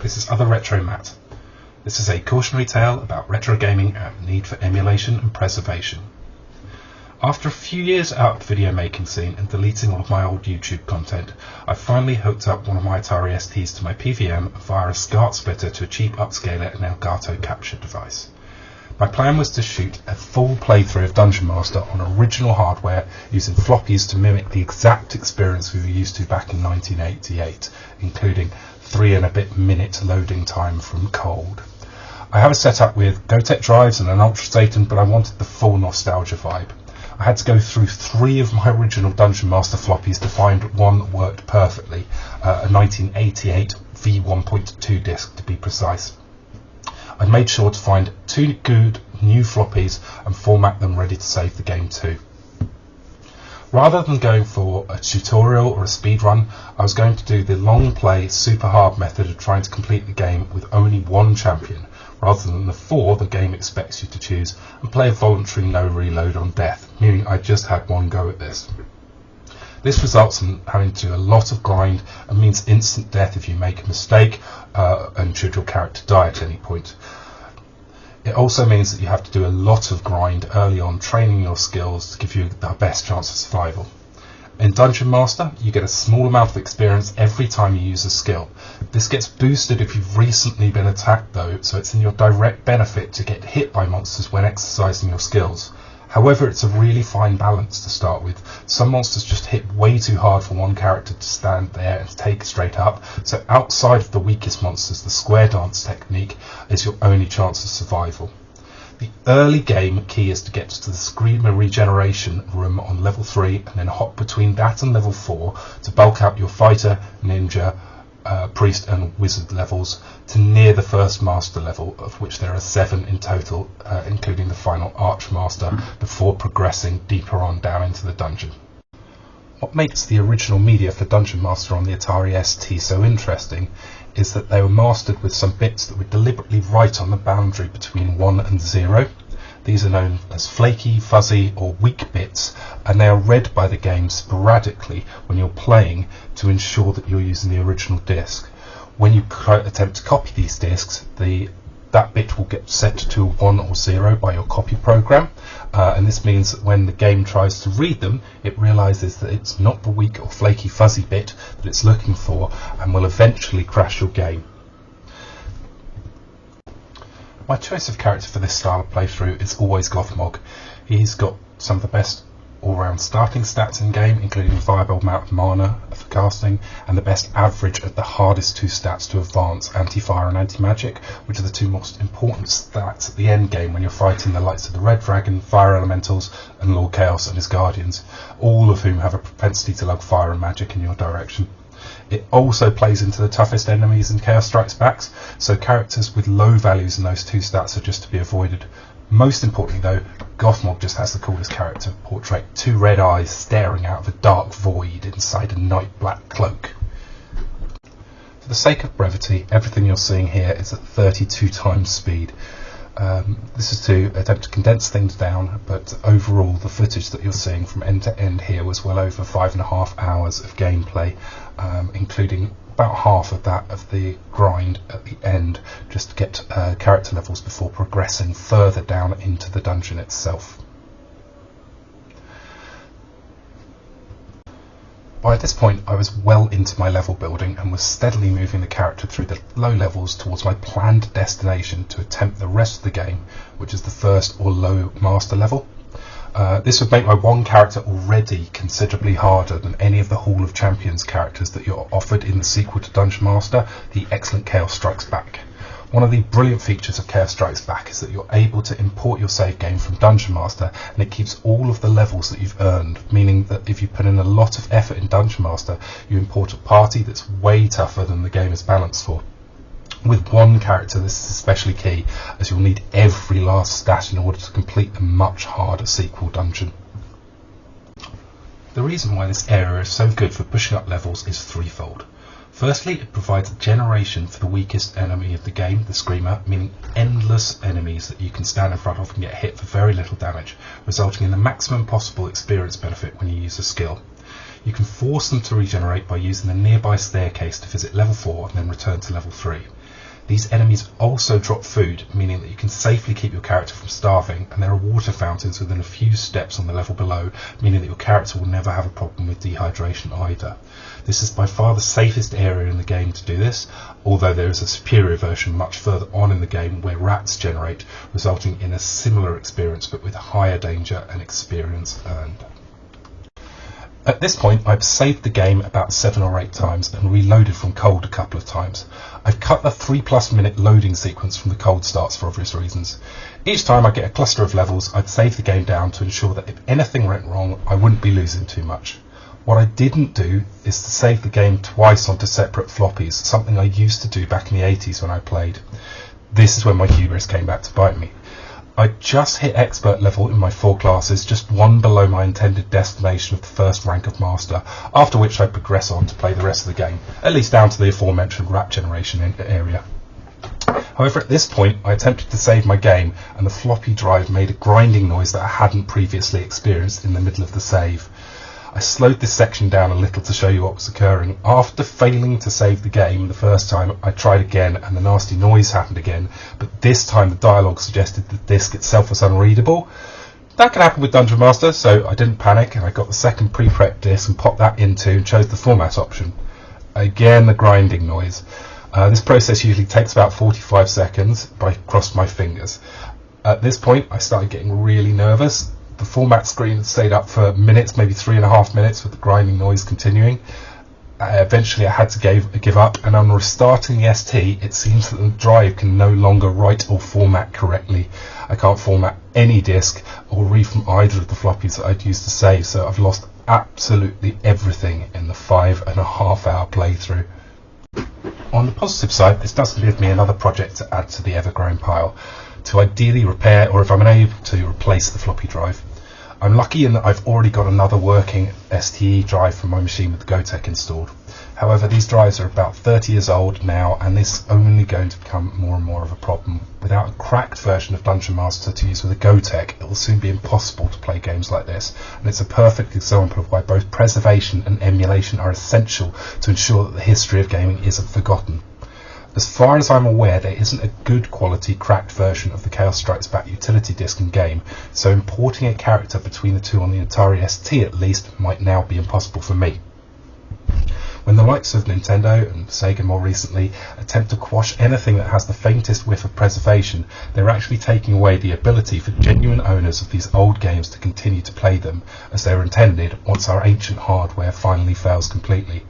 This is Other Retro Matt. This is a cautionary tale about retro gaming and the need for emulation and preservation. After a few years out of the video making scene and deleting all of my old YouTube content, I finally hooked up one of my Atari STs to my PVM via a SCART splitter to a cheap upscaler and Elgato capture device. My plan was to shoot a full playthrough of Dungeon Master on original hardware using floppies to mimic the exact experience we were used to back in 1988, including 3 and a bit minute loading time from cold. I have it set up with Gotek drives and an Ultra Satan, but I wanted the full nostalgia vibe. I had to go through 3 of my original Dungeon Master floppies to find one that worked perfectly, a 1988 V1.2 disc to be precise. I made sure to find 2 good new floppies and format them ready to save the game too. Rather than going for a tutorial or a speed run, I was going to do the long play super hard method of trying to complete the game with only 1 champion, rather than the 4 the game expects you to choose, and play a voluntary no reload on death, meaning I just had 1 go at this. This results in having to do a lot of grind and means instant death if you make a mistake and should your character die at any point. It also means that you have to do a lot of grind early on, training your skills to give you the best chance of survival. In Dungeon Master, you get a small amount of experience every time you use a skill. This gets boosted if you've recently been attacked though, so it's in your direct benefit to get hit by monsters when exercising your skills. However, it's a really fine balance to start with. Some monsters just hit way too hard for one character to stand there and take straight up, so outside of the weakest monsters, the square dance technique is your only chance of survival. The early game key is to get to the Screamer regeneration room on level 3 and then hop between that and level 4 to bulk up your fighter, ninja, priest and wizard levels to near the first master level, of which there are 7 in total, including the final archmaster, before progressing deeper on down into the dungeon. What makes the original media for Dungeon Master on the Atari STe so interesting is that they were mastered with some bits that were deliberately right on the boundary between 1 and 0. These are known as flaky, fuzzy or weak bits, and they are read by the game sporadically when you're playing to ensure that you're using the original disc. When you attempt to copy these discs, that bit will get set to 1 or 0 by your copy program, and this means that when the game tries to read them, it realizes that it's not the weak or flaky fuzzy bit that it's looking for and will eventually crash your game. My choice of character for this style of playthrough is always Gothmog. He's got some of the best all-round starting stats in game, including a viable amount of mana for casting, and the best average at the hardest 2 stats to advance, anti-fire and anti-magic, which are the 2 most important stats at the end game when you're fighting the likes of the Red Dragon, Fire Elementals, and Lord Chaos and his Guardians, all of whom have a propensity to lug fire and magic in your direction. It also plays into the toughest enemies in Chaos Strikes Back, so characters with low values in those 2 stats are just to be avoided. Most importantly though, Gothmog just has the coolest character portrait, 2 red eyes staring out of a dark void inside a night black cloak. For the sake of brevity, everything you're seeing here is at 32 times speed. This is to attempt to condense things down, but overall the footage that you're seeing from end to end here was well over 5.5 hours of gameplay, including about half of that of the grind at the end, just to get character levels before progressing further down into the dungeon itself. By this point I was well into my level building and was steadily moving the character through the low levels towards my planned destination to attempt the rest of the game, which is the first or low master level. This would make my 1 character already considerably harder than any of the Hall of Champions characters that you're offered in the sequel to Dungeon Master, the excellent Chaos Strikes Back. One of the brilliant features of Chaos Strikes Back is that you're able to import your save game from Dungeon Master, and it keeps all of the levels that you've earned, meaning that if you put in a lot of effort in Dungeon Master, you import a party that's way tougher than the game is balanced for. With 1 character this is especially key, as you'll need every last stat in order to complete a much harder sequel dungeon. The reason why this area is so good for pushing up levels is threefold. Firstly, it provides a generation for the weakest enemy of the game, the Screamer, meaning endless enemies that you can stand in front of and get hit for very little damage, resulting in the maximum possible experience benefit when you use a skill. You can force them to regenerate by using the nearby staircase to visit level 4 and then return to level 3. These enemies also drop food, meaning that you can safely keep your character from starving, and there are water fountains within a few steps on the level below, meaning that your character will never have a problem with dehydration either. This is by far the safest area in the game to do this, although there is a superior version much further on in the game where rats generate, resulting in a similar experience but with higher danger and experience earned. At this point, I've saved the game about 7 or 8 times and reloaded from cold a couple of times. I've cut the 3+ minute loading sequence from the cold starts for obvious reasons. Each time I get a cluster of levels, I'd save the game down to ensure that if anything went wrong, I wouldn't be losing too much. What I didn't do is to save the game twice onto separate floppies, something I used to do back in the 80s when I played. This is when my hubris came back to bite me. I just hit expert level in my 4 classes, just one below my intended destination of the first rank of master, after which I progress on to play the rest of the game, at least down to the aforementioned rat generation area. However, at this point I attempted to save my game and the floppy drive made a grinding noise that I hadn't previously experienced in the middle of the save. I slowed this section down a little to show you what was occurring. After failing to save the game the first time, I tried again and the nasty noise happened again, but this time the dialogue suggested the disc itself was unreadable. That can happen with Dungeon Master, so I didn't panic and I got the second pre-prep disc and popped that into and chose the format option. Again the grinding noise. This process usually takes about 45 seconds, but I crossed my fingers. At this point I started getting really nervous. The format screen stayed up for minutes, maybe 3.5 minutes, with the grinding noise continuing. Eventually I had to give up, and on restarting the ST, it seems that the drive can no longer write or format correctly. I can't format any disk or read from either of the floppies that I'd used to save, so I've lost absolutely everything in the 5.5 hour playthrough. On the positive side, this does give me another project to add to the ever-growing pile, to ideally repair, or if I'm unable to, replace the floppy drive. I'm lucky in that I've already got another working STe drive from my machine with the GoTech installed. However, these drives are about 30 years old now, and this is only going to become more and more of a problem. Without a cracked version of Dungeon Master to use with a GoTech, it will soon be impossible to play games like this, and it's a perfect example of why both preservation and emulation are essential to ensure that the history of gaming isn't forgotten. As far as I'm aware, there isn't a good quality cracked version of the Chaos Strikes Back utility disc and game, so importing a character between the two on the Atari STe at least might now be impossible for me. When the likes of Nintendo and Sega more recently attempt to quash anything that has the faintest whiff of preservation, they're actually taking away the ability for genuine owners of these old games to continue to play them as they were intended once our ancient hardware finally fails completely.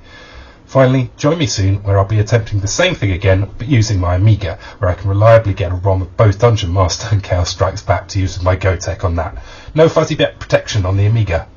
Finally, join me soon where I'll be attempting the same thing again, but using my Amiga, where I can reliably get a ROM of both Dungeon Master and Chaos Strikes Back to use with my GoTech on that. No fuzzy bit protection on the Amiga.